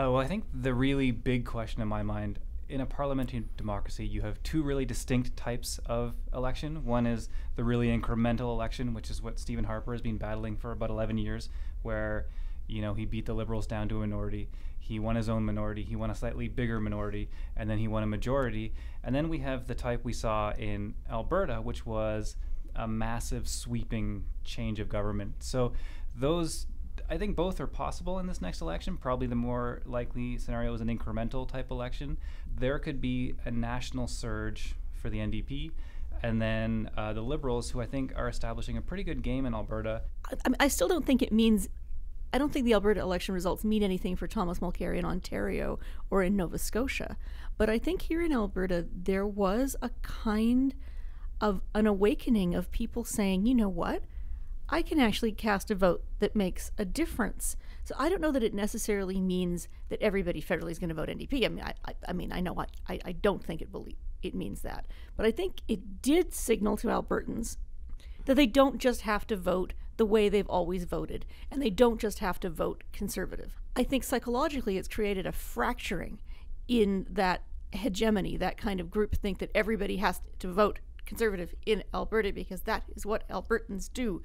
Well, I think the really big question in my mind, in a parliamentary democracy, you have two really distinct types of election. One is the really incremental election, which is what Stephen Harper has been battling for about 11 years, where he beat the Liberals down to a minority. He won his own minority. He won a slightly bigger minority, and then he won a majority. And then we have the type we saw in Alberta, which was a massive sweeping change of government. So those, I think both are possible in this next election. Probably the more likely scenario is an incremental type election. There could be a national surge for the NDP, and then the Liberals, who I think are establishing a pretty good game in Alberta. I still don't think it means. I don't think the Alberta election results mean anything for Thomas Mulcahy in Ontario or in Nova Scotia. But I think here in Alberta, there was a kind of an awakening of people saying, you know what? I can actually cast a vote that makes a difference. So I don't know that it necessarily means that everybody federally is going to vote NDP. I don't think it means that. But I think it did signal to Albertans that they don't just have to vote the way they've always voted, and they don't just have to vote Conservative. I think psychologically it's created a fracturing in that hegemony, that kind of groupthink that everybody has to vote Conservative in Alberta because that is what Albertans do.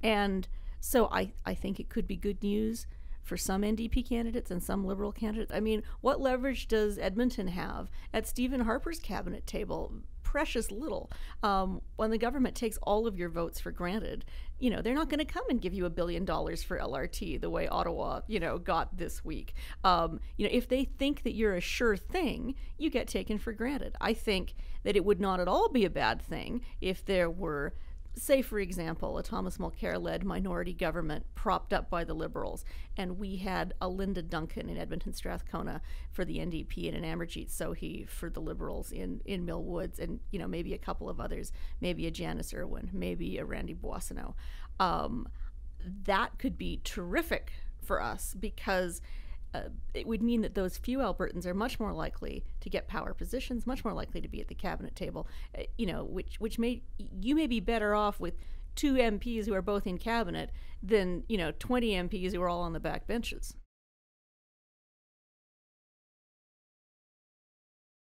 And so I think it could be good news for some NDP candidates and some Liberal candidates. I mean, what leverage does Edmonton have at Stephen Harper's cabinet table? Precious little. When the government takes all of your votes for granted, they're not going to come and give you $1 billion for LRT the way Ottawa, got this week. If they think that you're a sure thing, you get taken for granted. I think that it would not at all be a bad thing if there were, say, for example, a Thomas Mulcair-led minority government propped up by the Liberals, and we had a Linda Duncan in Edmonton Strathcona for the NDP and an Amarjeet Sohi for the Liberals in Mill Woods, and maybe a couple of others, maybe a Janice Irwin, maybe a Randy Boissonneau. That could be terrific for us because it would mean that those few Albertans are much more likely to get power positions, much more likely to be at the cabinet table, which you may be better off with 2 MPs who are both in cabinet than 20 MPs who are all on the back benches.